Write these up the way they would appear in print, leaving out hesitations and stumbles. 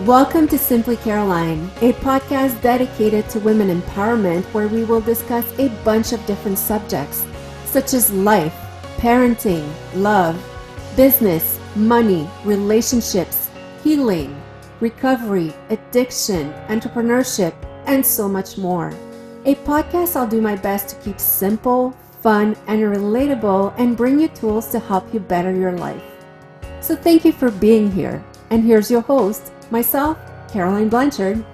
Welcome to Simply Caroline, a podcast dedicated to women empowerment where we will discuss a bunch of different subjects such as life, parenting, love, business, money, relationships, healing, recovery, addiction, entrepreneurship, and so much more. A podcast I'll do my best to keep simple, fun, and relatable and bring you tools to help you better your life. So thank you for being here. And here's your host, myself, Carolyn Blanchard.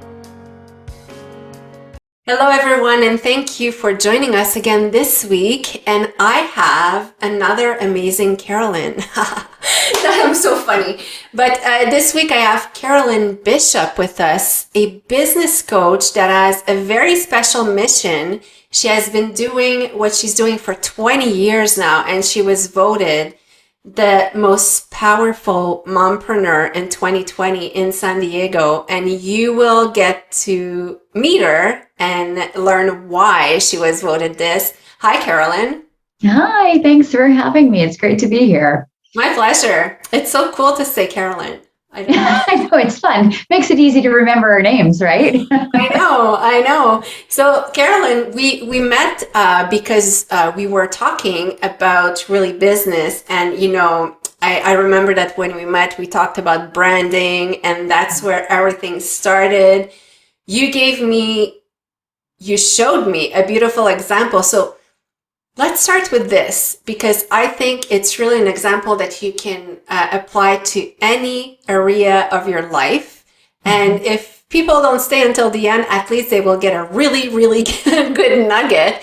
Hello, everyone, and thank you for joining us again this week. And I have another amazing Carolyn. I'm so funny. But this week I have Carolyn Bishop with us, a business coach that has a very special mission. She has been doing what she's doing for 20 years now, and she was voted the most powerful mompreneur in 2020 in San Diego, and you will get to meet her and learn why she was voted this. Hi, Carolyn. Hi, thanks for having me. It's great to be here. My pleasure. It's so cool to say Carolyn. I know, it's fun. Makes it easy to remember our names, right? I know. So, Carolyn, we met because we were talking about really business. And, I remember that when we met, we talked about branding, and that's where everything started. You showed me a beautiful example. So let's start with this, because I think it's really an example that you can apply to any area of your life. And if people don't stay until the end, at least they will get a really, really good nugget.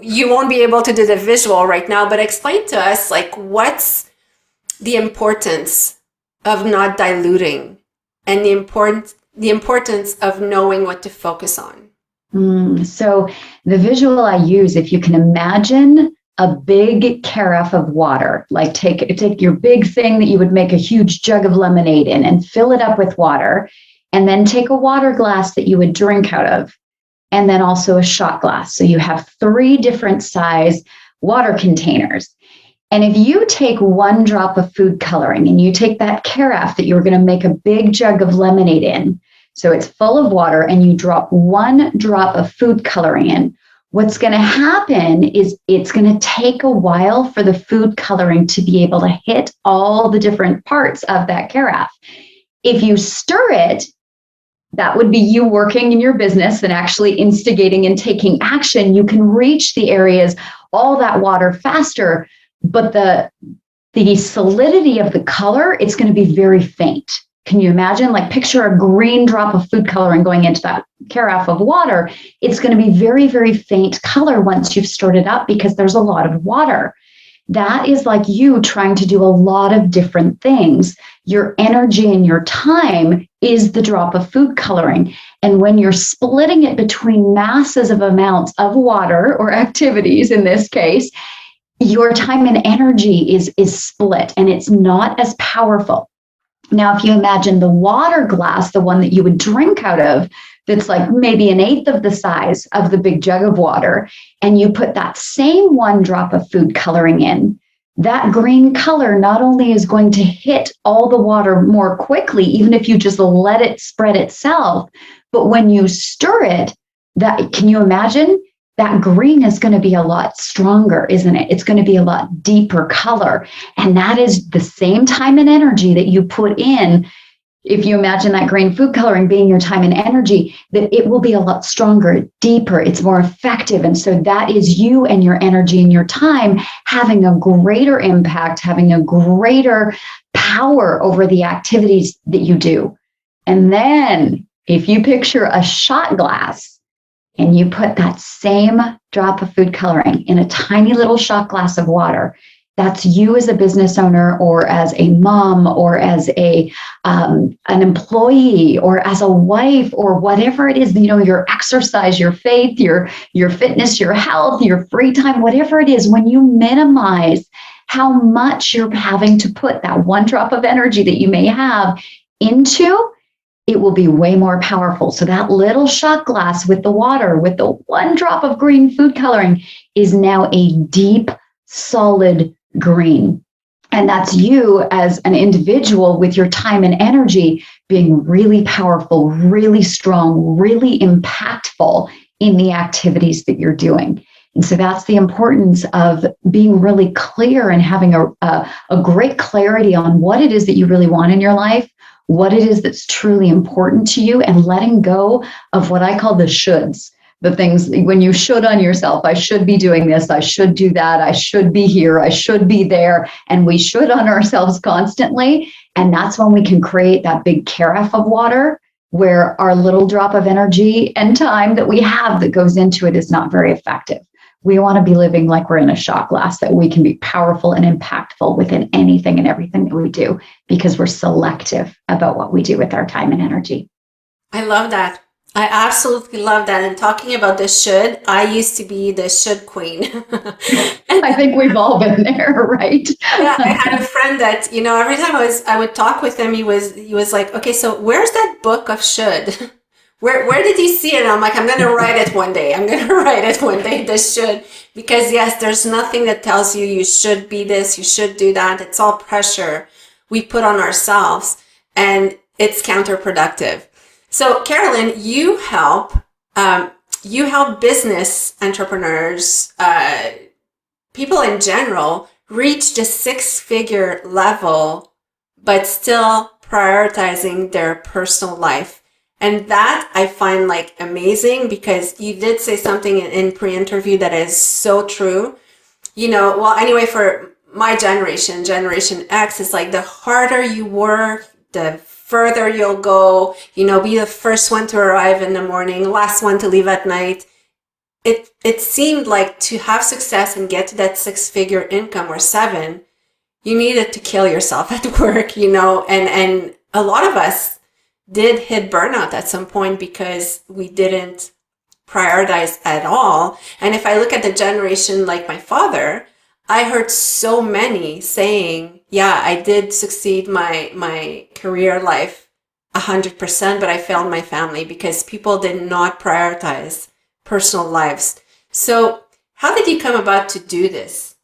You won't be able to do the visual right now, but explain to us, what's the importance of not diluting and the importance of knowing what to focus on. So the visual I use, if you can imagine a big carafe of water, like take your big thing that you would make a huge jug of lemonade in and fill it up with water, and then take a water glass that you would drink out of, and then also a shot glass. So you have 3 different size water containers. And if you take 1 drop of food coloring and you take that carafe that you're going to make a big jug of lemonade in, so it's full of water, and you drop 1 drop of food coloring in, what's going to happen is it's going to take a while for the food coloring to be able to hit all the different parts of that carafe. If you stir it, that would be you working in your business and actually instigating and taking action. You can reach the areas, all that water faster, but the solidity of the color, it's going to be very faint. Can you imagine? Picture a green drop of food coloring going into that carafe of water. It's going to be very, very faint color once you've stirred it up because there's a lot of water. That is like you trying to do a lot of different things. Your energy and your time is the drop of food coloring. And when you're splitting it between masses of amounts of water or activities, in this case, your time and energy is split, and it's not as powerful. Now, if you imagine the water glass, the one that you would drink out of, that's maybe 1/8 of the size of the big jug of water, and you put that same 1 drop of food coloring in, that green color not only is going to hit all the water more quickly, even if you just let it spread itself, but when you stir it, can you imagine? That green is going to be a lot stronger, isn't it? It's going to be a lot deeper color. And that is the same time and energy that you put in. If you imagine that green food coloring being your time and energy, that it will be a lot stronger, deeper, it's more effective. And so that is you and your energy and your time having a greater impact, having a greater power over the activities that you do. And then if you picture a shot glass, and you put that same drop of food coloring in a tiny little shot glass of water, that's you as a business owner or as a mom or as an employee or as a wife or whatever it is, your exercise, your faith, your fitness, your health, your free time, whatever it is, when you minimize how much you're having to put that 1 drop of energy that you may have into, it will be way more powerful. So that little shot glass with the water, with the 1 drop of green food coloring, is now a deep, solid green. And that's you as an individual with your time and energy being really powerful, really strong, really impactful in the activities that you're doing. And so that's the importance of being really clear and having a great clarity on what it is that you really want in your life, what it is that's truly important to you, and letting go of what I call the shoulds. The things when you should on yourself, I should be doing this, I should do that, I should be here, I should be there. And we should on ourselves constantly. And that's when we can create that big carafe of water where our little drop of energy and time that we have that goes into it is not very effective. We want to be living like we're in a shot glass, that we can be powerful and impactful within anything and everything that we do, because we're selective about what we do with our time and energy. I love that. I absolutely love that. And talking about the should, I used to be the should queen. I think we've all been there, right? Yeah, I had a friend that, every time I would talk with him, he was like, okay, so where's that book of should? Where did you see it? And I'm like, I'm going to write it one day. I'm going to write it one day, the should. Because yes, there's nothing that tells you you should be this, you should do that. It's all pressure we put on ourselves, and it's counterproductive. So Carolyn, you help business entrepreneurs, people in general, reach the 6-figure level, but still prioritizing their personal life. And that I find like amazing, because you did say something in pre-interview that is so true. Anyway, for my Generation X, is like the harder you work, the further you'll go, be the first one to arrive in the morning, last one to leave at night. It seemed like to have success and get to that 6-figure income or 7, you needed to kill yourself at work, and a lot of us did hit burnout at some point because we didn't prioritize at all. And if I look at the generation like my father, I heard so many saying, yeah, I did succeed my career life 100%, but I failed my family because people did not prioritize personal lives. So how did you come about to do this?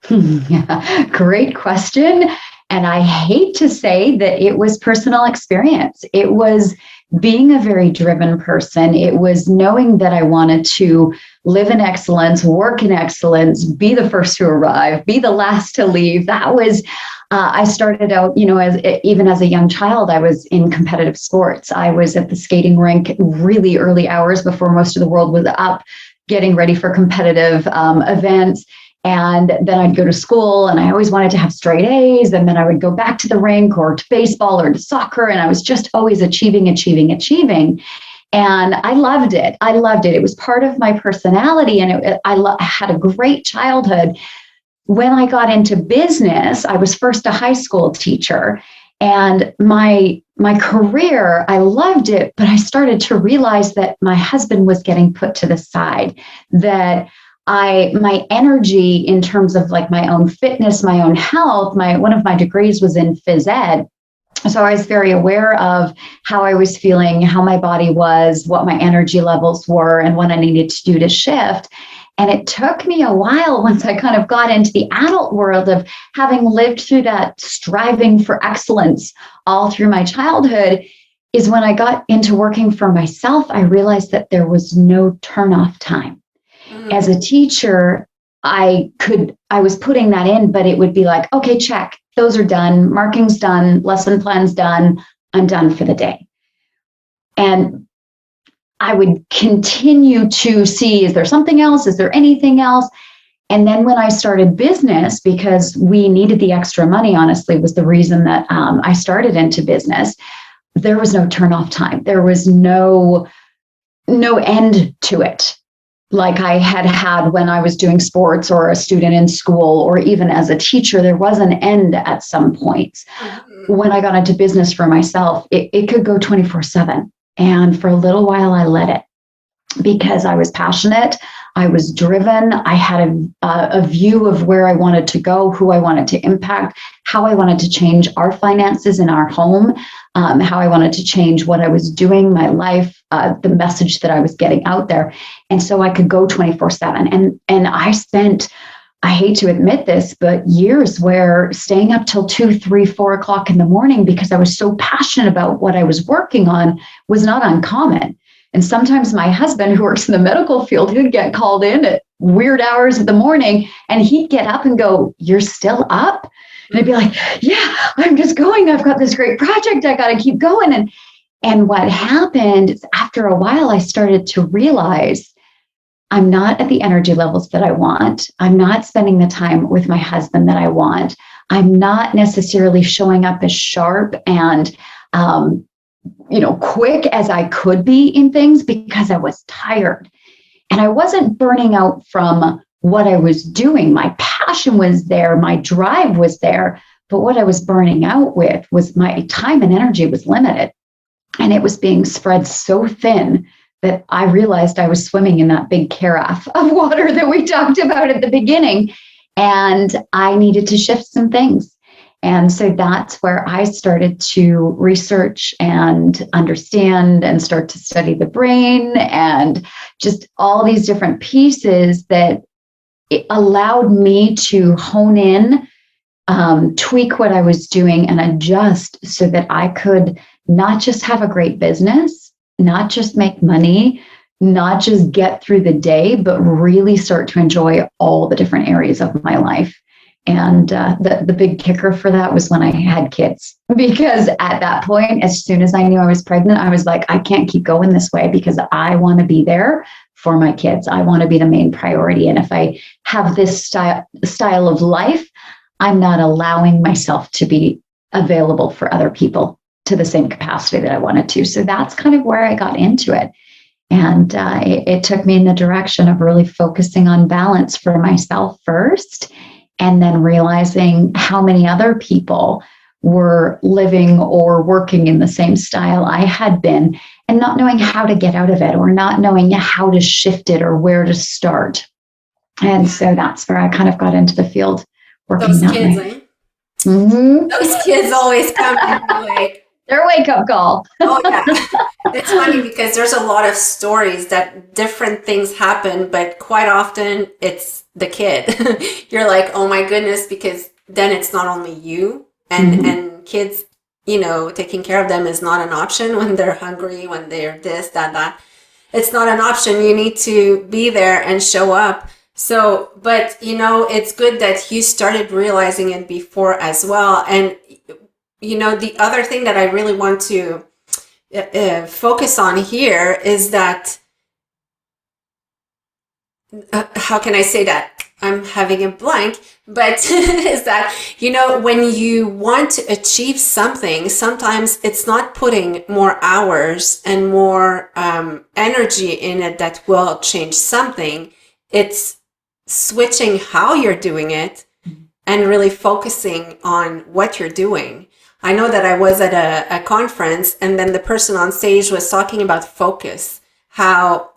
Yeah, great question. And I hate to say that it was personal experience. It was being a very driven person. It was knowing that I wanted to live in excellence, work in excellence, be the first to arrive, be the last to leave. That was, I started out, even as a young child, I was in competitive sports. I was at the skating rink really early hours before most of the world was up, getting ready for competitive events. And then I'd go to school, and I always wanted to have straight A's. And then I would go back to the rink or to baseball or to soccer. And I was just always achieving. And I loved it. It was part of my personality. And I had a great childhood. When I got into business, I was first a high school teacher. And my career, I loved it. But I started to realize that my husband was getting put to the side, that my energy in terms of like my own fitness, my own health, one of my degrees was in phys ed. So I was very aware of how I was feeling, how my body was, what my energy levels were, and what I needed to do to shift. And it took me a while once I kind of got into the adult world of having lived through that striving for excellence all through my childhood, is when I got into working for myself, I realized that there was no turn-off time. As a teacher, I was putting that in, but it would be like, okay, check, those are done, marking's done, lesson plan's done, I'm done for the day. And I would continue to see, is there something else? Is there anything else? And then when I started business, because we needed the extra money, honestly, was the reason that I started into business, there was no turn off time. There was no end to it. Like I had when I was doing sports or a student in school, or even as a teacher, there was an end at some points. When I got into business for myself, it could go 24/7. And for a little while, I let it, because I was passionate. I was driven. I had a view of where I wanted to go, who I wanted to impact, how I wanted to change our finances in our home, how I wanted to change what I was doing, my life, the message that I was getting out there. And so I could go 24/7. And I spent I hate to admit this, but years where staying up till 2, 3, 4 o'clock in the morning because I was so passionate about what I was working on was not uncommon. And sometimes my husband, who works in the medical field, he'd get called in at weird hours of the morning and he'd get up and go, "You're still up?" And I'd be like, "Yeah, I'm just going. I've got this great project. I got to keep going." And what happened is after a while, I started to realize I'm not at the energy levels that I want. I'm not spending the time with my husband that I want. I'm not necessarily showing up as sharp and, quick as I could be in things because I was tired. And I wasn't burning out from what I was doing. My passion was there. My drive was there. But what I was burning out with was my time and energy was limited. And it was being spread so thin that I realized I was swimming in that big carafe of water that we talked about at the beginning. And I needed to shift some things. And so that's where I started to research and understand and start to study the brain and just all these different pieces that it allowed me to hone in, tweak what I was doing and adjust so that I could not just have a great business, not just make money, not just get through the day, but really start to enjoy all the different areas of my life. And the big kicker for that was when I had kids, because at that point, as soon as I knew I was pregnant, I was like, I can't keep going this way because I want to be there for my kids. I want to be the main priority. And if I have this style of life, I'm not allowing myself to be available for other people to the same capacity that I wanted to. So that's kind of where I got into it. And it took me in the direction of really focusing on balance for myself first, and then realizing how many other people were living or working in the same style I had been, and not knowing how to get out of it or not knowing how to shift it or where to start. And so that's where I kind of got into the field working Those that kids, way. eh? Mm-hmm. Those kids always come and be like, their wake-up call. oh yeah. It's funny because there's a lot of stories that different things happen, but quite often it's the kid. You're like, oh my goodness, because then it's not only you and kids, taking care of them is not an option when they're hungry, when they're this, that. It's not an option. You need to be there and show up. So, but it's good that you started realizing it before as well. And the other thing that I really want to focus on here is that, how can I say that? I'm having a blank, but is that, when you want to achieve something, sometimes it's not putting more hours and more energy in it that will change something. It's switching how you're doing it and really focusing on what you're doing. I know that I was at a conference and then the person on stage was talking about focus, how,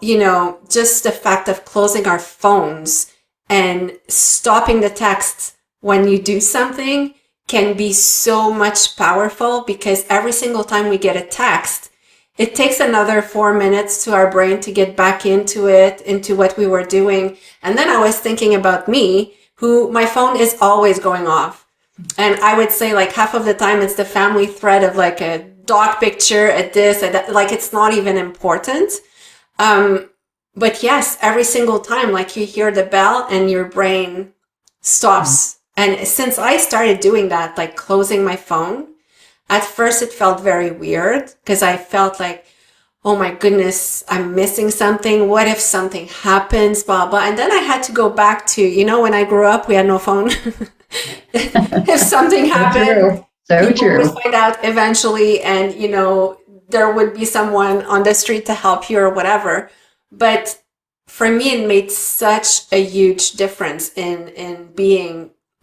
just the fact of closing our phones and stopping the text when you do something can be so much powerful, because every single time we get a text, it takes another 4 minutes to our brain to get back into it, into what we were doing. And then I was thinking about me, who my phone is always going off. And I would say like half of the time it's the family thread of like a dog picture, a this, a that, like it's not even important. But yes, every single time, like you hear the bell and your brain stops. And since I started doing that, like closing my phone, at first it felt very weird because I felt like, oh my goodness, I'm missing something. What if something happens, blah, blah. And then I had to go back to, when I grew up, we had no phone. If something happened, people would find out eventually, and, there would be someone on the street to help you or whatever. But for me, it made such a huge difference in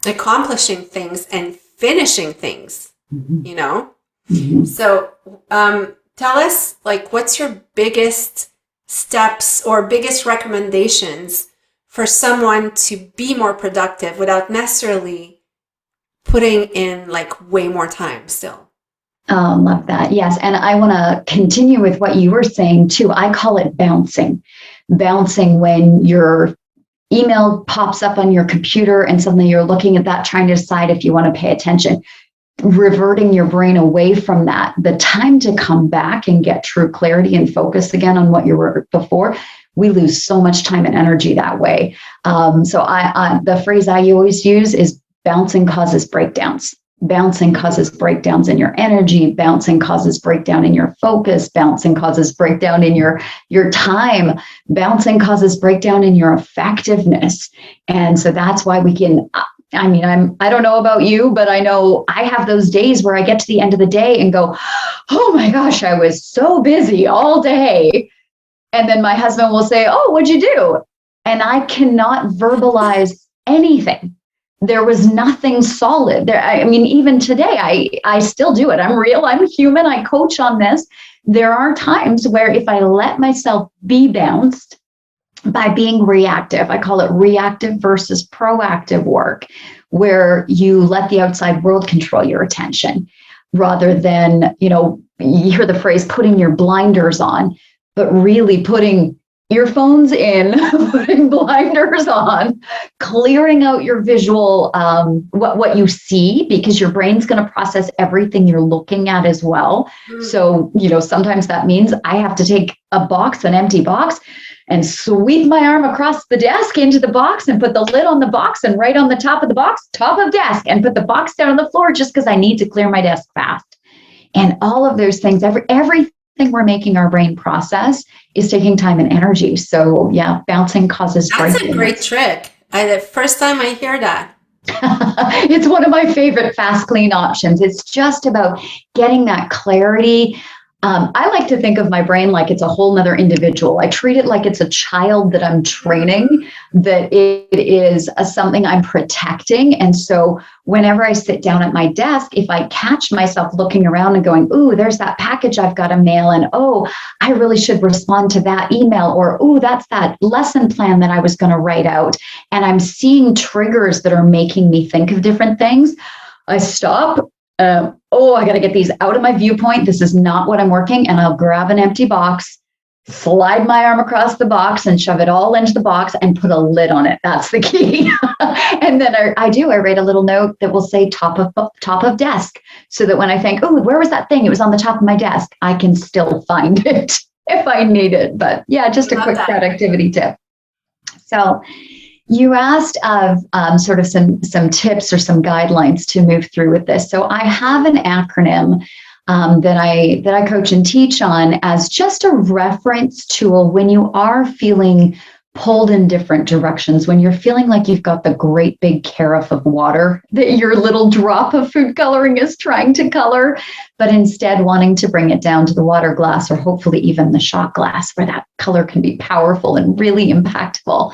accomplishing things and finishing things, So tell us, like, what's your biggest steps or biggest recommendations for someone to be more productive without necessarily putting in like way more time still? Oh, love that. Yes. And I want to continue with what you were saying too. I call it bouncing when you're email pops up on your computer and suddenly you're looking at that, trying to decide if you want to pay attention, reverting your brain away from that. The time to come back and get true clarity and focus again on what you were before, we lose so much time and energy that way. So the phrase I always use is bouncing causes breakdowns. Bouncing causes breakdowns in your energy. Bouncing causes breakdown in your focus. Bouncing causes breakdown in your time. Bouncing causes breakdown in your effectiveness. And so that's why we can, I don't know about you, but I know I have those days where I get to the end of the day and go, oh my gosh, I was so busy all day. And then my husband will say, oh, what'd you do? And I cannot verbalize anything. There was nothing solid there. Even today, I still do it. I'm real. I'm human. I coach on this. There are times where if I let myself be bounced by being reactive, I call it reactive versus proactive work, where you let the outside world control your attention rather than, you hear the phrase putting your blinders on, but really putting earphones in, putting blinders on, clearing out your visual, what you see, because your brain's going to process everything you're looking at as well. So, sometimes that means I have to take an empty box, and sweep my arm across the desk into the box and put the lid on the box and right on the top of the box, top of desk, and put the box down on the floor just because I need to clear my desk fast. And all of those things, everything we're making our brain process is taking time and energy. So yeah, bouncing causes breakdowns. That's a great trick. The first time I hear that. It's one of my favorite fast, clean options. It's just about getting that clarity. I like to think of my brain like it's a whole nother individual. I treat it like it's a child that I'm training, that it is something I'm protecting. And so whenever I sit down at my desk, if I catch myself looking around and going, ooh, there's that package I've got to mail, and oh, I really should respond to that email, or ooh, that's that lesson plan that I was going to write out, and I'm seeing triggers that are making me think of different things, I stop. I got to get these out of my viewpoint. This is not what I'm working. And I'll grab an empty box, slide my arm across the box and shove it all into the box and put a lid on it. That's the key. And then I write a little note that will say top of desk, so that when I think, oh, where was that thing? It was on the top of my desk. I can still find it if I need it. But yeah, just a quick productivity tip. So you asked of sort of some tips or some guidelines to move through with this. So I have an acronym that I coach and teach on as just a reference tool when you are feeling pulled in different directions, when you're feeling like you've got the great big carafe of water that your little drop of food coloring is trying to color, but instead wanting to bring it down to the water glass, or hopefully even the shot glass, where that color can be powerful and really impactful.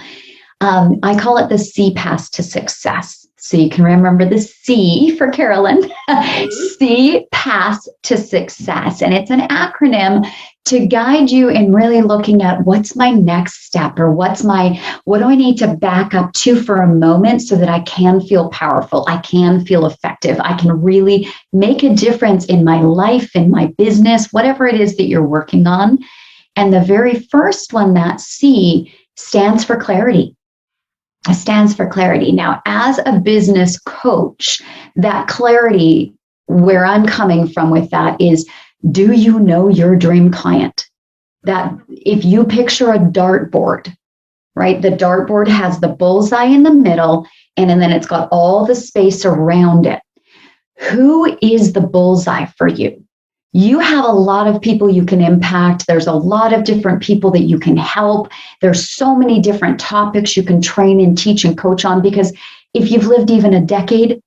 I call it the C pass to success. So you can remember the C for Carolyn, C pass to success. And it's an acronym to guide you in really looking at what's my next step, or what do I need to back up to for a moment so that I can feel powerful, I can feel effective, I can really make a difference in my life, in my business, whatever it is that you're working on. And the very first one, that C, stands for clarity. Stands for clarity. Now, as a business coach, that clarity, where I'm coming from with that is, do you know your dream client? That if you picture a dartboard, right? The dartboard has the bullseye in the middle, and then it's got all the space around it. Who is the bullseye for you? You have a lot of people you can impact. There's a lot of different people that you can help. There's so many different topics you can train and teach and coach on, because if you've lived even a decade,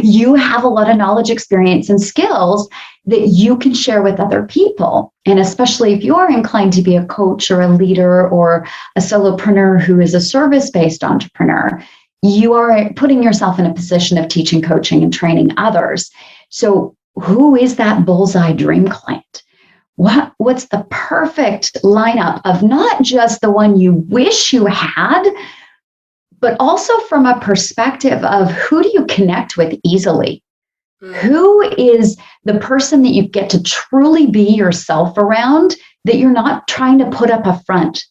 you have a lot of knowledge, experience, and skills that you can share with other people. And especially if you're inclined to be a coach or a leader or a solopreneur who is a service-based entrepreneur, you are putting yourself in a position of teaching, coaching, and training others. So who is that bullseye dream client? What's the perfect lineup of not just the one you wish you had, but also from a perspective of who do you connect with easily? Who is the person that you get to truly be yourself around, that you're not trying to put up a front?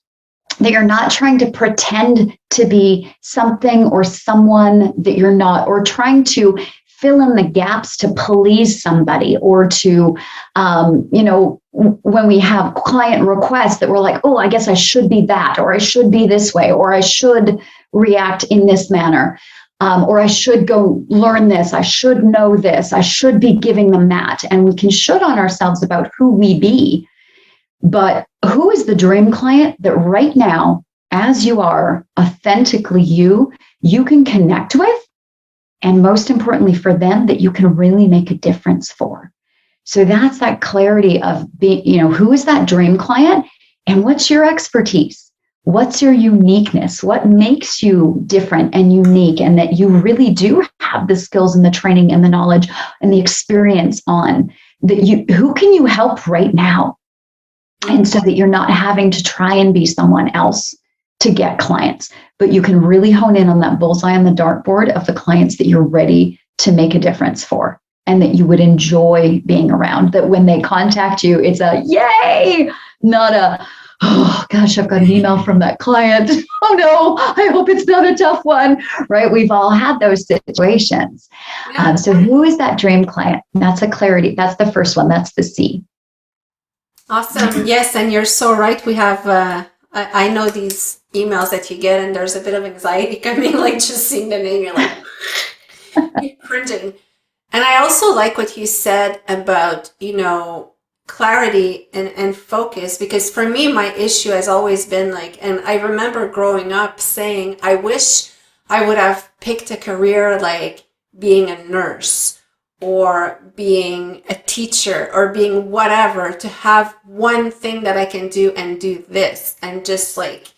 that you're not trying to pretend to be something or someone that you're not, or trying to fill in the gaps to please somebody, or to, when we have client requests that we're like, oh, I guess I should be that, or I should be this way, or I should react in this manner, or I should go learn this, I should know this, I should be giving them that. And we can should on ourselves about who we be. But who is the dream client that right now, as you are authentically you can connect with? And most importantly for them, that you can really make a difference for. So that's that clarity of being, who is that dream client and what's your expertise? What's your uniqueness? What makes you different and unique, and that you really do have the skills and the training and the knowledge and the experience on that who can you help right now? And so that you're not having to try and be someone else to get clients, but you can really hone in on that bullseye on the dartboard of the clients that you're ready to make a difference for, and that you would enjoy being around, that when they contact you, it's a yay, not a, oh gosh, I've got an email from that client. Oh no, I hope it's not a tough one, right? We've all had those situations. So who is that dream client? That's a clarity. That's the first one. That's the C. Awesome. Yes, and you're so right. We have, I know these emails that you get, and there's a bit of anxiety coming, like just seeing the name, you're like, you're cringing. And I also like what you said about, clarity and focus, because for me, my issue has always been like, and I remember growing up saying, I wish I would have picked a career like being a nurse or being a teacher or being whatever, to have one thing that I can do and do this, and just like,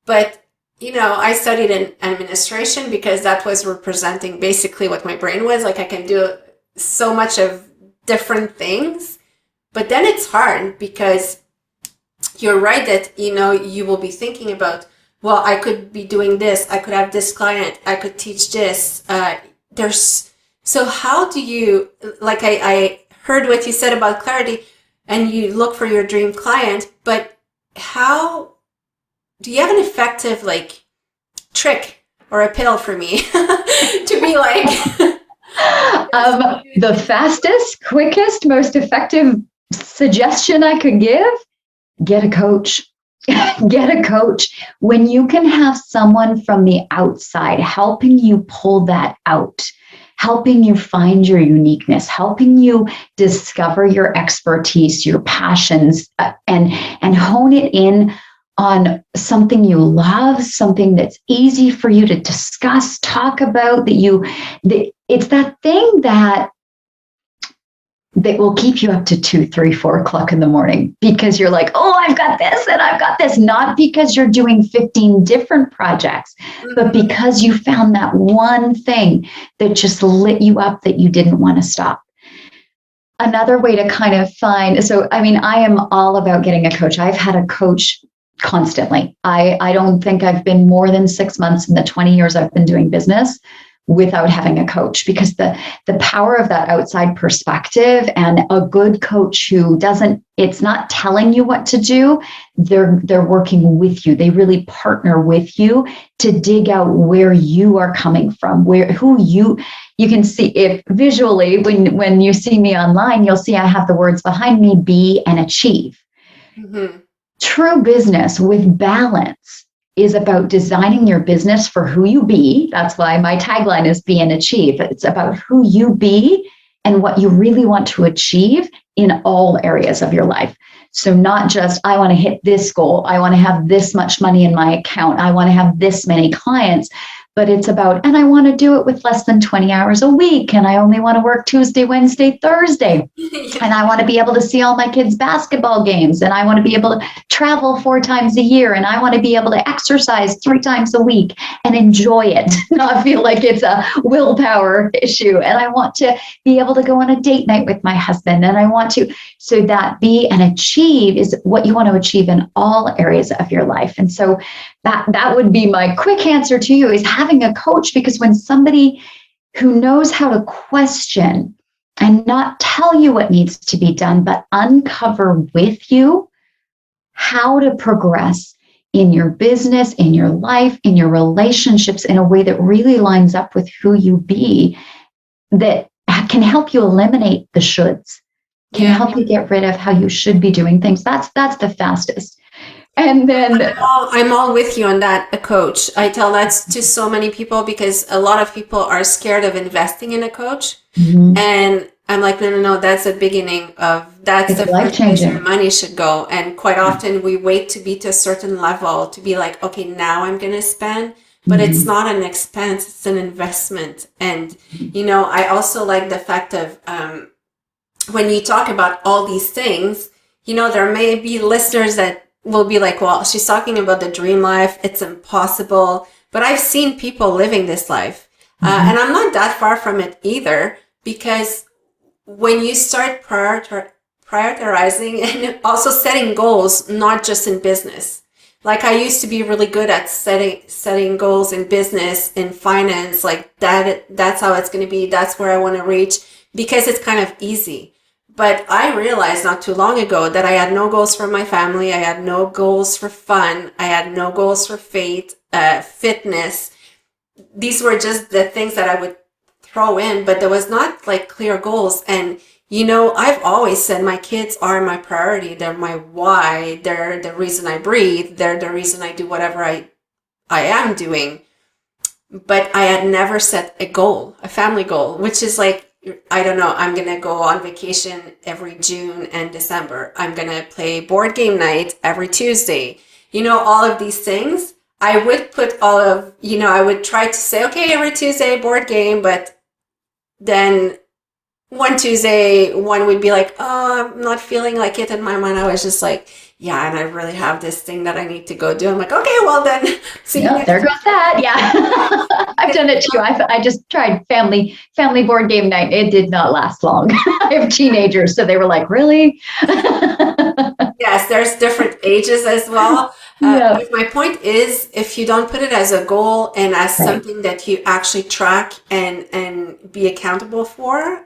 but I studied in administration because that was representing basically what my brain was like. I can do so much of different things, but then it's hard because you're right that, you will be thinking about, well, I could be doing this, I could have this client, I could teach this, so how do you, like I heard what you said about clarity and you look for your dream client, but how do you have an effective like trick or a pill for me to be like the fastest, quickest, most effective suggestion I could give? Get a coach. Get a coach. When you can have someone from the outside helping you pull that out, helping you find your uniqueness, helping you discover your expertise, your passions, and hone it in on something you love, something that's easy for you to discuss, talk about, it's that thing that will keep you up to 2, 3, 4 o'clock in the morning, because you're like, oh, I've got this and I've got this, not because you're doing 15 different projects, but because you found that one thing that just lit you up, that you didn't want to stop. Another way to kind of find, I am all about getting a coach. I've had a coach constantly. I don't think I've been more than 6 months in the 20 years I've been doing business without having a coach, because the power of that outside perspective, and a good coach who it's not telling you what to do, they're working with you. They really partner with you to dig out where you are coming from, you can see, if visually, when you see me online, you'll see I have the words behind me, be and achieve. Mm-hmm. True business with balance is about designing your business for who you be. That's why my tagline is be and achieve. It's about who you be and what you really want to achieve in all areas of your life. So not just, I want to hit this goal, I want to have this much money in my account, I want to have this many clients, but it's about, and I want to do it with less than 20 hours a week, and I only want to work Tuesday, Wednesday, Thursday, and I want to be able to see all my kids' basketball games, and I want to be able to travel 4 times a year, and I want to be able to exercise 3 times a week and enjoy it, not feel like it's a willpower issue, and I want to be able to go on a date night with my husband, and I want to, so that be and achieve is what you want to achieve in all areas of your life. And so that would be my quick answer to you, is having a coach, because when somebody who knows how to question and not tell you what needs to be done, but uncover with you how to progress in your business, in your life, in your relationships in a way that really lines up with who you be, that can help you eliminate the shoulds, can help you get rid of how you should be doing things. That's the fastest. And then I'm all with you on that, a coach. I tell that to so many people because a lot of people are scared of investing in a coach. And I'm like, no, that's the beginning of, that's the first place your money should go. And quite often we wait to be to a certain level to be like, okay, now I'm going to spend, but it's not an expense, it's an investment. And, I also like the fact of, when you talk about all these things, there may be listeners that will be like, well, she's talking about the dream life. It's impossible. But I've seen people living this life. And I'm not that far from it either, because when you start prioritizing and also setting goals, not just in business. Like I used to be really good at setting goals in business, in finance, like that's how it's going to be. That's where I want to reach, because it's kind of easy. But I realized not too long ago that I had no goals for my family. I had no goals for fun. I had no goals for fitness. These were just the things that I would throw in, but there was not like clear goals. And, I've always said my kids are my priority. They're my why. They're the reason I breathe. They're the reason I do whatever I am doing. But I had never set a goal, a family goal, which is like, I don't know, I'm going to go on vacation every June and December. I'm going to play board game night every Tuesday. All of these things, I would put I would try to say, okay, every Tuesday board game, but then one Tuesday, one would be like, oh, I'm not feeling like it. In my mind, I was just like, yeah, and I really have this thing that I need to go do. I'm like, okay, well then. There goes that. Yeah. I've done it too. I just tried family board game night. It did not last long. I have teenagers, so they were like, really? Yes, there's different ages as well. But my point is, if you don't put it as a goal and as something that you actually track and be accountable for,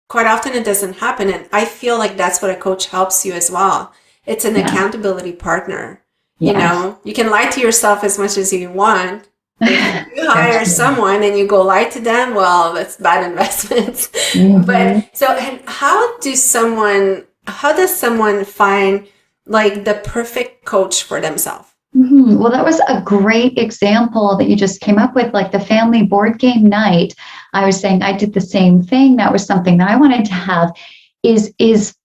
quite often it doesn't happen. And I feel like that's what a coach helps you as well. It's an accountability partner. You can lie to yourself as much as you want. If you hire someone and you go lie to them, well, that's bad investment. But and how does someone find like the perfect coach for themselves? Well, that was a great example that you just came up with, like the family board game night. I was saying I did the same thing. That was something that I wanted to have. Is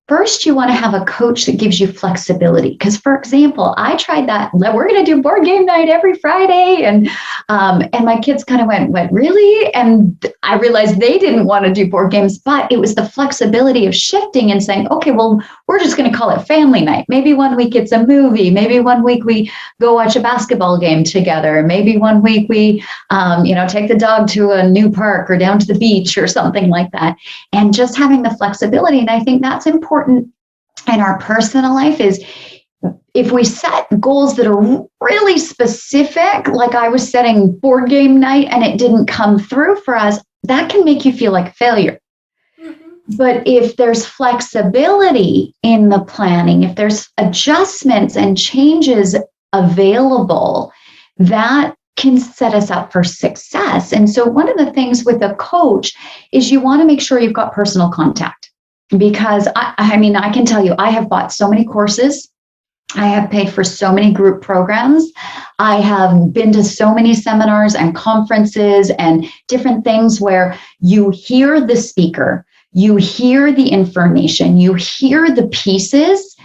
first, you want to have a coach that gives you flexibility. Because, for example, I tried that. We're going to do board game night every Friday. And my kids kind of went, really? And I realized they didn't want to do board games, but it was the flexibility of shifting and saying, okay, well, we're just going to call it family night. Maybe one week it's a movie. Maybe one week we go watch a basketball game together. Maybe one week we, take the dog to a new park or down to the beach or something like that. And just having the flexibility. And I think that's important in our personal life is if we set goals that are really specific, like I was setting board game night and it didn't come through for us, that can make you feel like a failure. But if there's flexibility in the planning, if there's adjustments and changes available, that can set us up for success. And so one of the things with a coach is you want to make sure you've got personal contact. Because I can tell you, I have bought so many courses. I have paid for so many group programs. I have been to so many seminars and conferences and different things where you hear the speaker, you hear the information, you hear the pieces,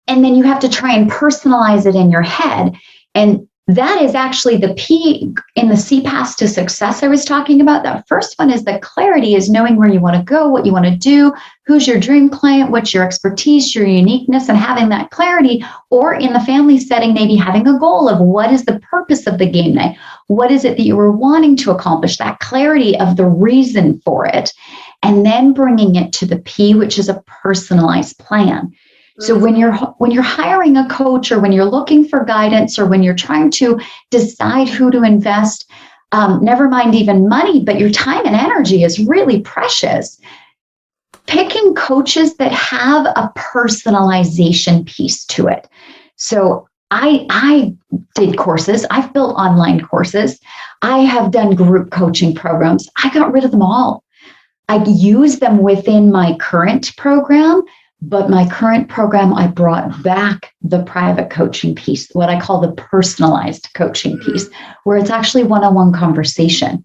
and then you have to try and personalize it in your head. And that is actually the P in the C path to success I was talking about. That first one is the clarity, is knowing where you want to go, what you want to do, who's your dream client, what's your expertise, your uniqueness, and having that clarity. Or in the family setting, maybe having a goal of what is the purpose of the game night? What is it that you were wanting to accomplish? That clarity of the reason for it. And then bringing it to the P, which is a personalized plan. So when you're hiring a coach, or when you're looking for guidance, or when you're trying to decide who to invest, never mind even money, but your time and energy is really precious. Picking coaches that have a personalization piece to it. So I did courses. I've built online courses. I have done group coaching programs. I got rid of them all. I use them within my current program, but my current program, I brought back the private coaching piece, what I call the personalized coaching piece, where it's actually one-on-one conversation.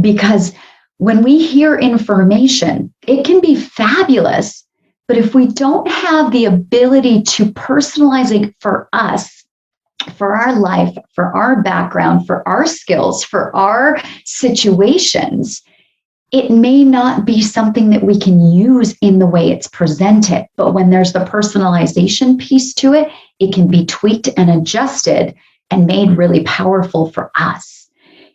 Because when we hear information, it can be fabulous, but if we don't have the ability to personalize it for us, for our life, for our background, for our skills, for our situations, it may not be something that we can use in the way it's presented. But when there's the personalization piece to it, it can be tweaked and adjusted and made really powerful for us.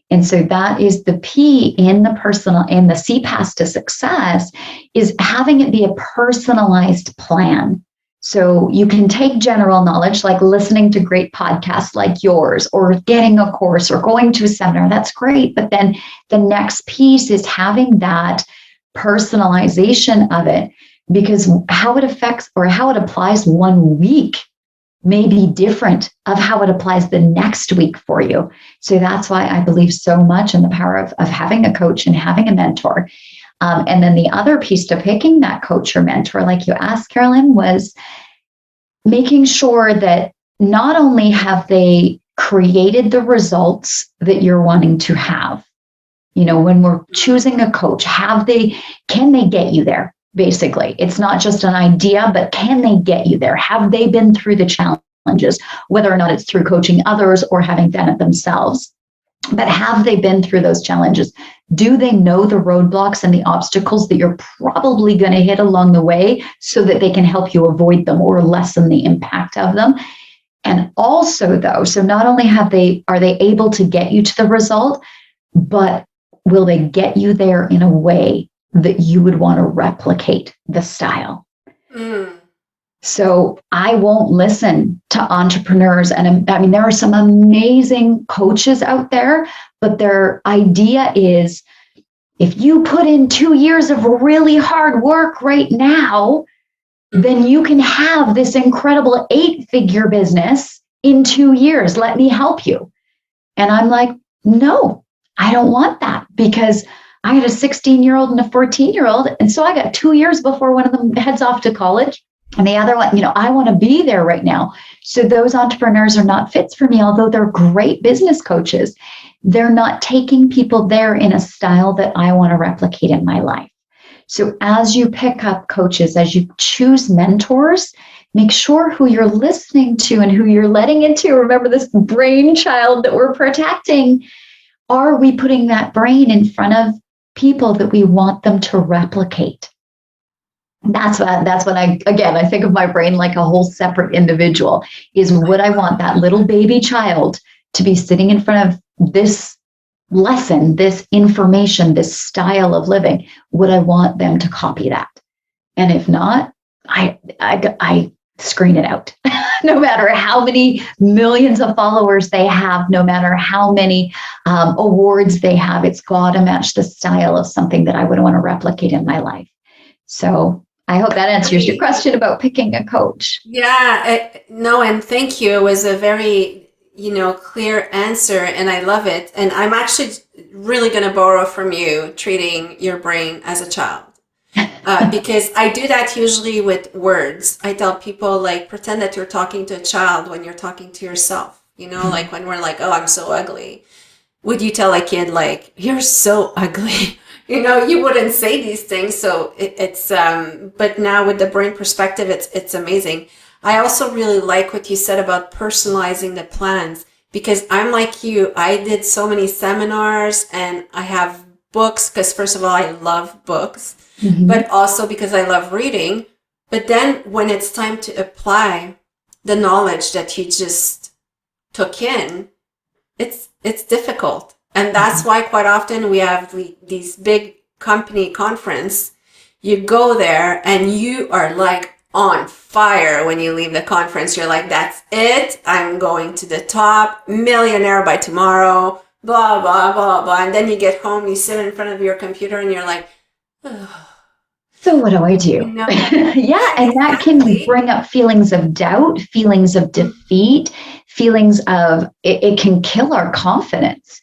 And so that is the P in the personal, in the CPAS to success, is having it be a personalized plan. So you can take general knowledge, like listening to great podcasts like yours, or getting a course or going to a seminar. That's great. But then the next piece is having that personalization of it, because how it affects or how it applies one week may be different of how it applies the next week for you. So that's why I believe so much in the power of having a coach and having a mentor. And then the other piece to picking that coach or mentor, like you asked, Carolyn, was making sure that not only have they created the results that you're wanting to have, you know, when we're choosing a coach, can they get you there? Basically, it's not just an idea, but can they get you there? Have they been through the challenges, whether or not it's through coaching others or having done it themselves? But have they been through those challenges? Do they know the roadblocks and the obstacles that you're probably going to hit along the way so that they can help you avoid them or lessen the impact of them? And also, though, so not only are they able to get you to the result, but will they get you there in a way that you would want to replicate the style? So I won't listen to entrepreneurs. And I mean, there are some amazing coaches out there, but their idea is, if you put in 2 years of really hard work right now, then you can have this incredible 8-figure business in 2 years. Let me help you. And I'm like, no, I don't want that, because I had a 16-year-old and a 14-year-old. And so I got 2 years before one of them heads off to college. And the other one, I want to be there right now. So those entrepreneurs are not fits for me, although they're great business coaches. They're not taking people there in a style that I want to replicate in my life. So as you pick up coaches, as you choose mentors, make sure who you're listening to and who you're letting into. Remember this brainchild that we're protecting. Are we putting that brain in front of people that we want them to replicate? That's what I think of my brain like a whole separate individual. Is would I want that little baby child to be sitting in front of this lesson, this information, this style of living? Would I want them to copy that? And if not, I screen it out. No matter how many millions of followers they have, no matter how many awards they have, it's got to match the style of something that I would want to replicate in my life. So I hope that answers your question about picking a coach. Yeah, no, and thank you. It was a very, clear answer, and I love it. And I'm actually really going to borrow from you treating your brain as a child. Because I do that usually with words. I tell people, like, pretend that you're talking to a child when you're talking to yourself. Like when we're like, oh, I'm so ugly. Would you tell a kid, like, you're so ugly? You wouldn't say these things. So it's, but now with the brain perspective, it's amazing. I also really like what you said about personalizing the plans, because I'm like you. I did so many seminars and I have books, because first of all, I love books, but also because I love reading. But then when it's time to apply the knowledge that you just took in, it's difficult. And that's why quite often we have these big company conference. You go there and you are like on fire when you leave the conference. You're like, that's it. I'm going to the top, millionaire by tomorrow, blah, blah, blah, blah. And then you get home, you sit in front of your computer and you're like, oh. So what do I You do? know? Yeah, and that can Exactly. bring up feelings of doubt, feelings of defeat, feelings of it can kill our confidence.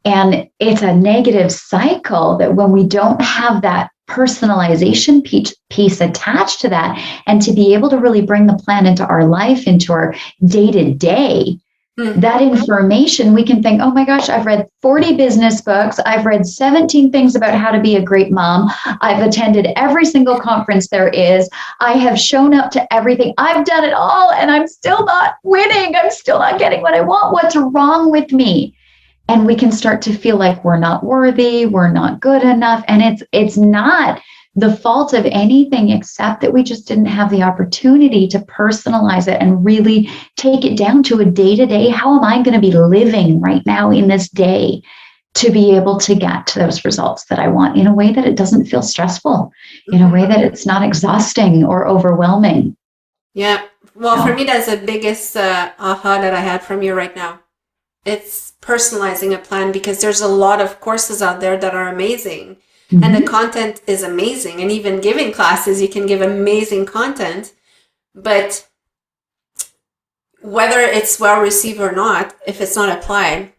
And it's a negative cycle that when we don't have that personalization piece attached to that, and to be able to really bring the plan into our life, into our day to day, that information, we can think, oh my gosh, I've read 40 business books. I've read 17 things about how to be a great mom. I've attended every single conference there is. I have shown up to everything. I've done it all, and I'm still not winning. I'm still not getting what I want. What's wrong with me? And we can start to feel like we're not worthy, we're not good enough. And it's not the fault of anything except that we just didn't have the opportunity to personalize it and really take it down to a day-to-day. How am I going to be living right now in this day to be able to get to those results that I want in a way that it doesn't feel stressful, in a way that it's not exhausting or overwhelming? Yeah. Well, for me, that's the biggest aha that I had from you right now. It's personalizing a plan, because there's a lot of courses out there that are amazing, and the content is amazing. And even giving classes, you can give amazing content, but whether it's well received or not, if it's not applied,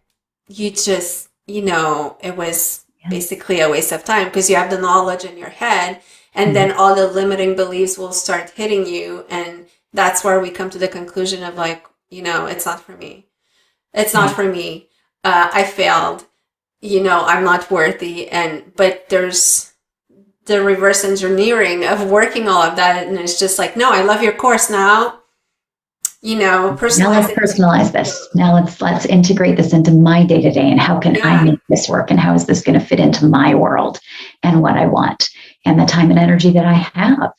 you just, it was basically a waste of time, because you have the knowledge in your head, and then all the limiting beliefs will start hitting you. And that's where we come to the conclusion of like, it's not for me. It's not for me. I failed. I'm not worthy. But there's the reverse engineering of working all of that. And it's just like, no, I love your course now. Personalize. Now let's personalize this. Now let's integrate this into my day-to-day, and how can I make this work, and how is this going to fit into my world and what I want and the time and energy that I have.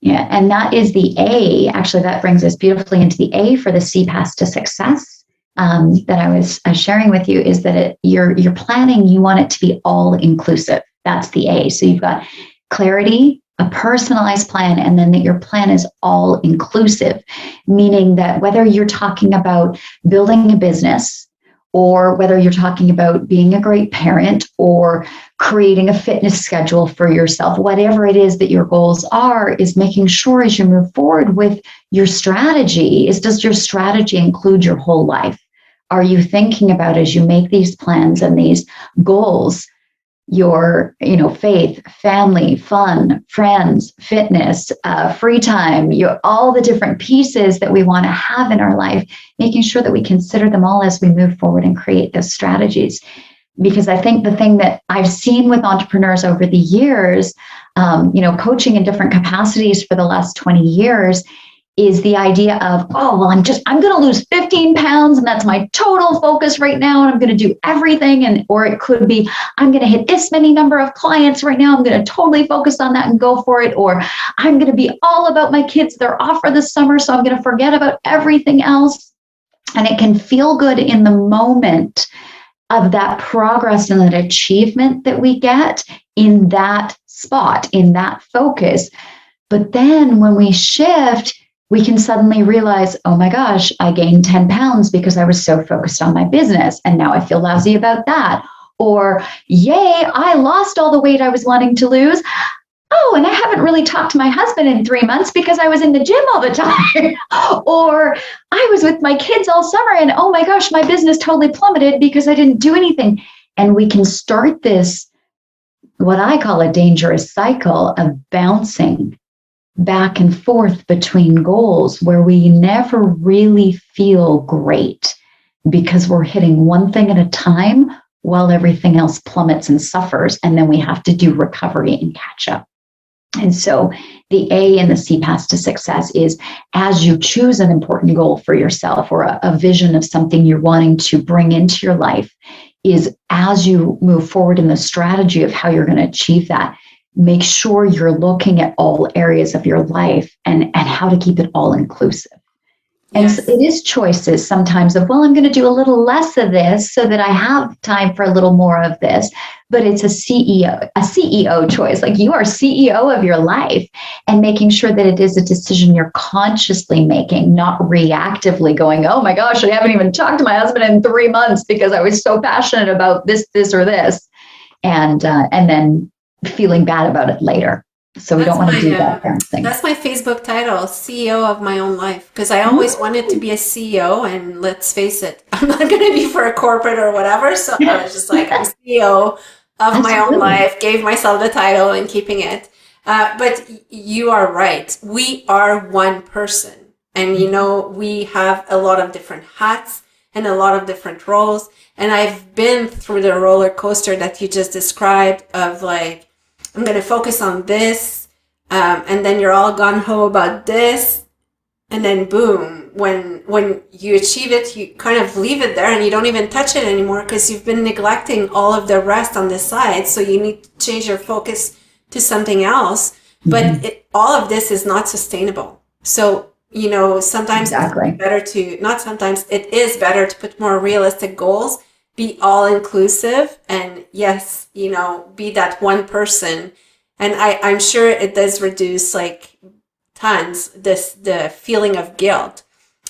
Yeah. And that is the A. Actually, that brings us beautifully into the A for the C path to success. That I was sharing with you, is that you're planning, you want it to be all inclusive. That's the A. So you've got clarity, a personalized plan, and then that your plan is all inclusive, meaning that whether you're talking about building a business, or whether you're talking about being a great parent, or creating a fitness schedule for yourself, whatever it is that your goals are, is making sure as you move forward with your strategy, does your strategy include your whole life? Are you thinking about, as you make these plans and these goals, your faith, family, fun, friends, fitness, free time, all the different pieces that we want to have in our life, making sure that we consider them all as we move forward and create those strategies. Because I think the thing that I've seen with entrepreneurs over the years, coaching in different capacities for the last 20 years, is the idea of, oh, well, I'm going to lose 15 pounds, and that's my total focus right now, and I'm going to do everything. Or it could be, I'm going to hit this many number of clients right now, I'm going to totally focus on that and go for it. Or I'm going to be all about my kids, they're off for the summer, so I'm going to forget about everything else. And it can feel good in the moment of that progress and that achievement that we get in that spot, in that focus. But then when we shift, we can suddenly realize, oh my gosh, I gained 10 pounds because I was so focused on my business, and now I feel lousy about that. Or, yay, I lost all the weight I was wanting to lose. Oh, and I haven't really talked to my husband in 3 months because I was in the gym all the time. Or I was with my kids all summer, and oh my gosh, my business totally plummeted because I didn't do anything. And we can start this, what I call a dangerous cycle of bouncing back and forth between goals, where we never really feel great because we're hitting one thing at a time while everything else plummets and suffers. And then we have to do recovery and catch up. And so the A in the C path to success is, as you choose an important goal for yourself, or a vision of something you're wanting to bring into your life, is as you move forward in the strategy of how you're going to achieve that, make sure you're looking at all areas of your life and how to keep it all inclusive. And so it is choices sometimes of, well, I'm going to do a little less of this so that I have time for a little more of this. But it's a CEO choice. Like, you are CEO of your life, and making sure that it is a decision you're consciously making, not reactively going, oh my gosh, I haven't even talked to my husband in 3 months because I was so passionate about this, or this. And then feeling bad about it later. So we don't want to do that kind of thing. That's my Facebook title, CEO of my own life, because I always wanted to be a CEO, and let's face it, I'm not going to be for a corporate or whatever. So I was just like, I'm CEO of That's my own brilliant. life, gave myself the title and keeping it. But you are right. We are one person, and we have a lot of different hats and a lot of different roles. And I've been through the roller coaster that you just described of like, I'm going to focus on this. And then you're all gung-ho about this. And then boom, when you achieve it, you kind of leave it there and you don't even touch it anymore because you've been neglecting all of the rest on the side. So you need to change your focus to something else. But all of this is not sustainable. So, sometimes Exactly. it is better to put more realistic goals, be all inclusive, and yes, be that one person. And I'm sure it does reduce like tons the feeling of guilt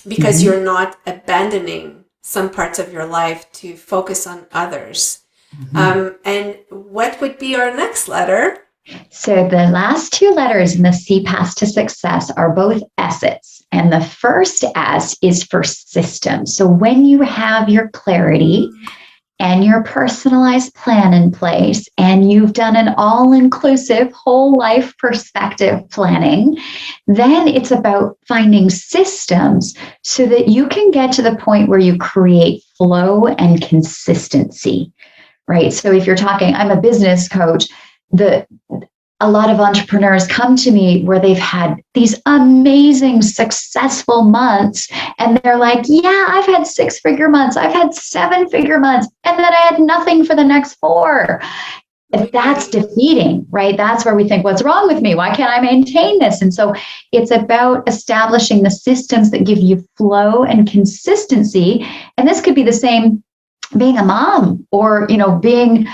because you're not abandoning some parts of your life to focus on others. And what would be our next letter? So the last two letters in the C path to success are both S's. And the first S is for system. So when you have your clarity and your personalized plan in place, and you've done an all-inclusive whole life perspective planning, then it's about finding systems so that you can get to the point where you create flow and consistency, right? So if you're talking, I'm a business coach, a lot of entrepreneurs come to me where they've had these amazing, successful months. And they're like, yeah, I've had 6-figure months. I've had 7-figure months. And then I had nothing for the next 4. That's defeating, right? That's where we think, what's wrong with me? Why can't I maintain this? And so it's about establishing the systems that give you flow and consistency. And this could be the same being a mom or, being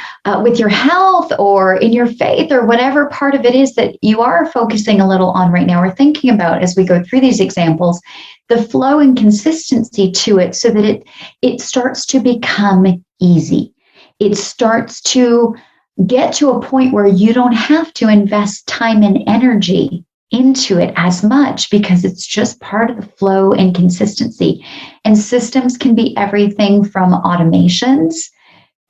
with your health or in your faith or whatever part of it is that you are focusing a little on right now or thinking about as we go through these examples, the flow and consistency to it so that it starts to become easy. It starts to get to a point where you don't have to invest time and energy into it as much because it's just part of the flow and consistency. And systems can be everything from automations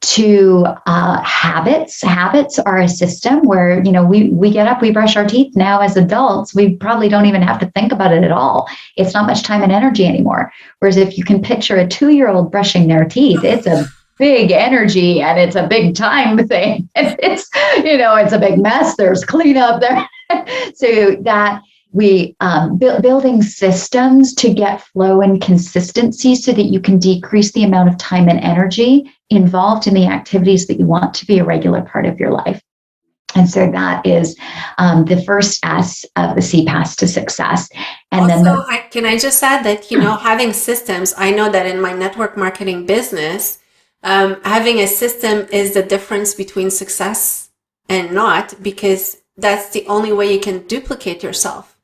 to habits. Habits are a system where, we get up, we brush our teeth now as adults. We probably don't even have to think about it at all. It's not much time and energy anymore. Whereas if you can picture a 2-year-old brushing their teeth, it's a big energy and it's a big time thing. It's a big mess. There's cleanup there. So that we building systems to get flow and consistency so that you can decrease the amount of time and energy involved in the activities that you want to be a regular part of your life. And so that is the first S of the C path to success. And also, can I just add that, having systems, I know that in my network marketing business, having a system is the difference between success and not, because that's the only way you can duplicate yourself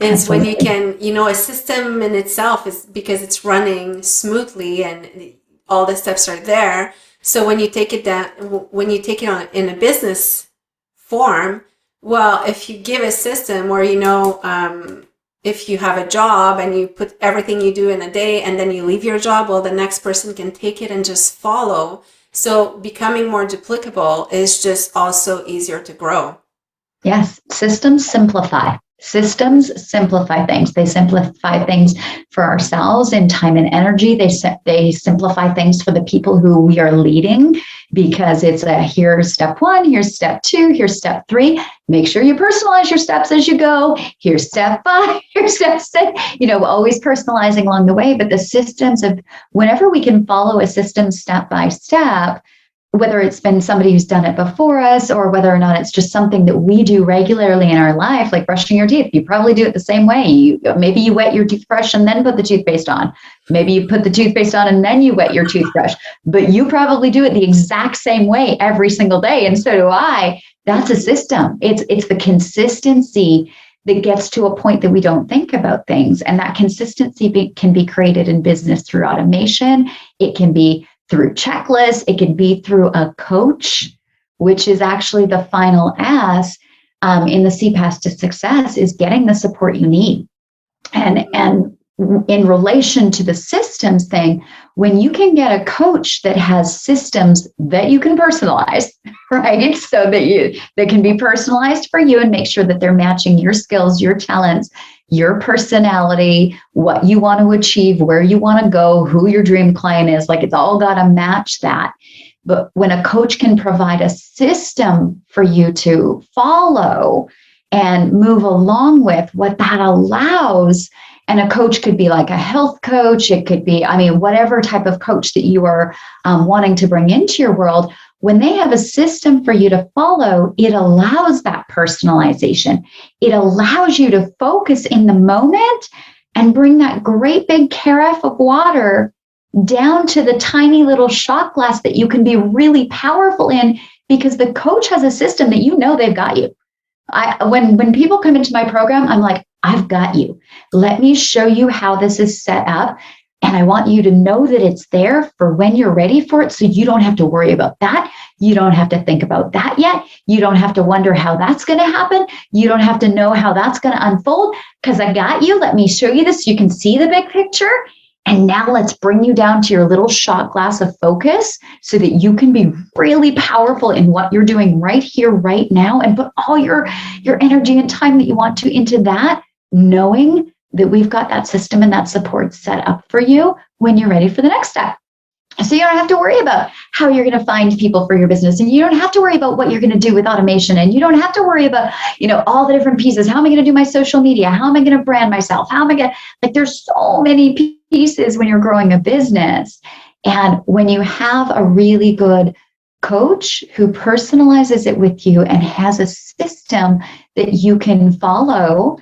is when you can, a system in itself is because it's running smoothly and all the steps are there. So when you take it on in a business form, well, if you give a system where, if you have a job and you put everything you do in a day and then you leave your job, well, the next person can take it and just follow. So becoming more duplicable is just also easier to grow. Yes, systems simplify. Systems simplify things. They simplify things for ourselves in time and energy. They simplify things for the people who we are leading because it's here's step 1, here's step 2, here's step 3. Make sure you personalize your steps as you go. Here's step 5, here's step 6. Always personalizing along the way. But the systems of whenever we can follow a system step by step, whether it's been somebody who's done it before us or whether or not it's just something that we do regularly in our life, like brushing your teeth, you probably do it the same way. Maybe you wet your toothbrush and then put the toothpaste on. Maybe you put the toothpaste on and then you wet your toothbrush, but you probably do it the exact same way every single day. And so do I. That's a system. It's the consistency that gets to a point that we don't think about things. And that consistency can be created in business through automation. It can be through checklists. It can be through a coach, which is actually the final S. in the CPAS to success is getting the support you need. And in relation to the systems thing, when you can get a coach that has systems that you can personalize, right? So that they can be personalized for you and make sure that they're matching your skills, your talents, your personality, what you want to achieve, where you want to go, who your dream client is, like it's all got to match that. But when a coach can provide a system for you to follow and move along with, what that allows, and a coach could be like a health coach, it could be, whatever type of coach that you are wanting to bring into your world, when they have a system for you to follow, it allows that personalization. It allows you to focus in the moment and bring that great big carafe of water down to the tiny little shot glass that you can be really powerful in, because the coach has a system that they've got you. When people come into my program, I'm like, I've got you. Let me show you how this is set up. And I want you to know that it's there for when you're ready for it. So you don't have to worry about that. You don't have to think about that yet. You don't have to wonder how that's going to happen. You don't have to know how that's going to unfold, because I got you. Let me show you this so you can see the big picture. And now let's bring you down to your little shot glass of focus so that you can be really powerful in what you're doing right here, right now, and put all your energy and time that you want to into that, knowing that we've got that system and that support set up for you when you're ready for the next step. So you don't have to worry about how you're going to find people for your business, and you don't have to worry about what you're going to do with automation, and you don't have to worry about, all the different pieces. How am I going to do my social media? How am I going to brand myself? How am I going to, there's so many pieces when you're growing a business. And when you have a really good coach who personalizes it with you and has a system that you can follow,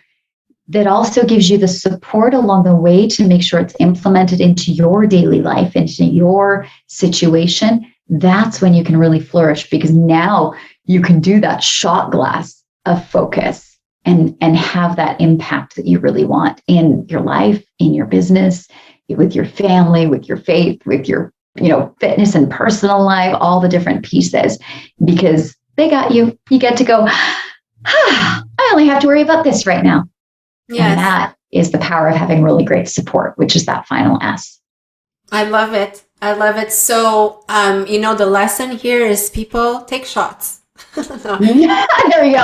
that also gives you the support along the way to make sure it's implemented into your daily life, into your situation, that's when you can really flourish, because now you can do that shot glass of focus and have that impact that you really want in your life, in your business, with your family, with your faith, with your fitness and personal life, all the different pieces, because they got you. You get to go, I only have to worry about this right now. Yes. And that is the power of having really great support, which is that final S. I love it. I love it. So, the lesson here is people take shots. There you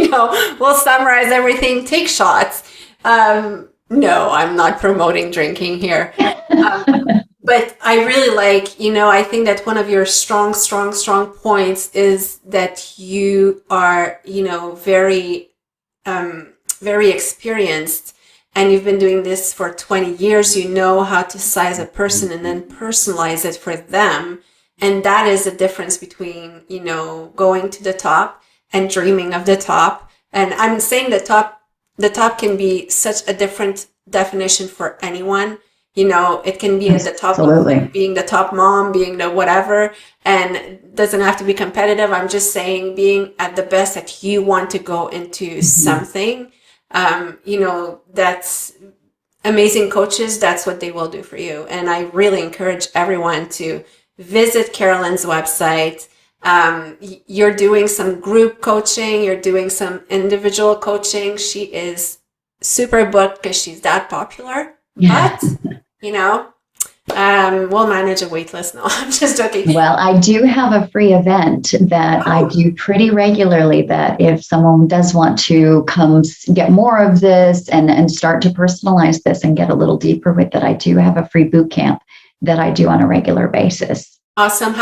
go. We'll summarize everything. Take shots. No, I'm not promoting drinking here. But I really I think that one of your strong points is that you are, very, very experienced, and you've been doing this for 20 years. You know how to size a person and then personalize it for them. And that is the difference between, going to the top and dreaming of the top. And I'm saying the top can be such a different definition for anyone. It can be at the top, of being the top mom, being the whatever, and it doesn't have to be competitive. I'm just saying being at the best that you want to go into something. That's amazing coaches. That's what they will do for you. And I really encourage everyone to visit Carolyn's website. You're doing some group coaching. You're doing some individual coaching. She is super booked because she's that popular. But, we'll manage a wait list. No, I'm just joking. Well, I do have a free event that I do pretty regularly, that if someone does want to come get more of this and start to personalize this and get a little deeper with it, I do have a free boot camp that I do on a regular basis. Awesome.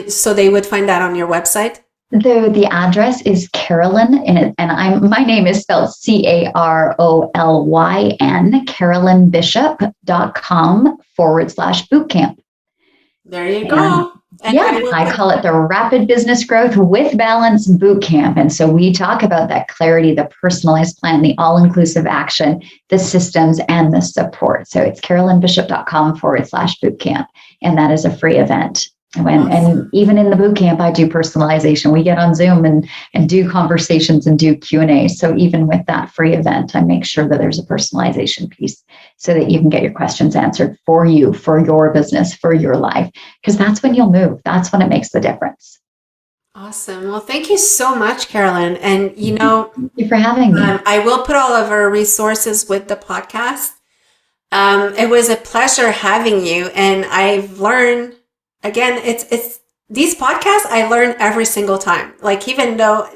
So they would find that on your website? The address is Carolyn, and my name is spelled Carolyn, carolynbishop.com/bootcamp. There you go. And I call it the Rapid Business Growth with Balance Bootcamp. And so we talk about that clarity, the personalized plan, the all-inclusive action, the systems, and the support. So it's carolynbishop.com/bootcamp. And that is a free event. And even in the boot camp, I do personalization. We get on Zoom and do conversations and do Q&A. So even with that free event, I make sure that there's a personalization piece so that you can get your questions answered for you, for your business, for your life, because that's when you'll move. That's when it makes the difference. Awesome. Well, thank you so much, Carolyn. And Thank you for having me. I will put all of our resources with the podcast. It was a pleasure having you, and I've learned again. It's these podcasts I learn every single time. Like even though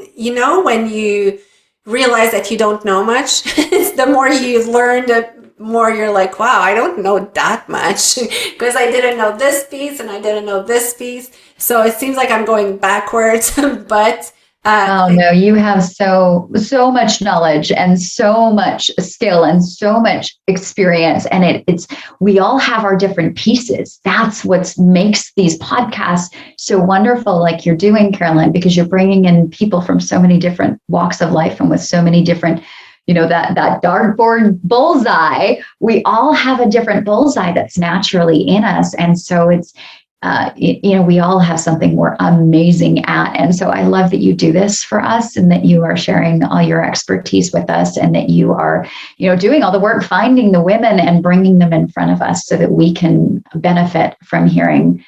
when you realize that you don't know much, the more you learn, the more you're like, wow, I don't know that much because I didn't know this piece and I didn't know this piece. So it seems like I'm going backwards, but Oh no, you have so much knowledge and so much skill and so much experience. And it's we all have our different pieces. That's what makes these podcasts so wonderful, like you're doing, Carolyn, because you're bringing in people from so many different walks of life and with so many different, that dartboard bullseye. We all have a different bullseye that's naturally in us, and so it's we all have something we're amazing at. And so I love that you do this for us and that you are sharing all your expertise with us and that you are, doing all the work, finding the women and bringing them in front of us so that we can benefit from hearing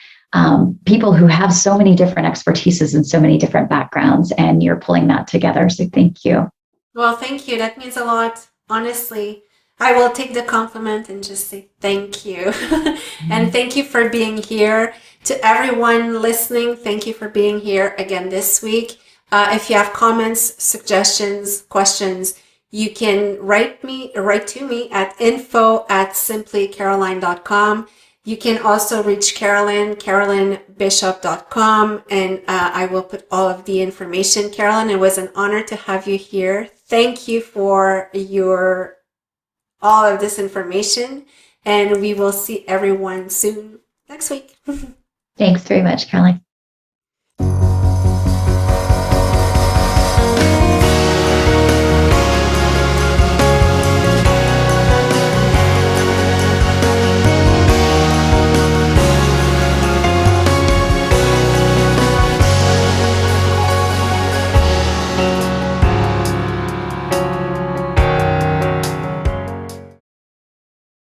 people who have so many different expertises and so many different backgrounds. And you're pulling that together. So thank you. well, thank you. That means a lot, honestly. I will take the compliment and just say thank you. And thank you for being here. To everyone listening, thank you for being here again this week. If you have comments, suggestions, questions, you can write to me at info@simplycaroline.com. You can also reach Carolyn, carolynbishop.com, and I will put all of the information. Carolyn, it was an honor to have you here. Thank you for all of this information, and we will see everyone soon next week. Thanks very much, Caroline.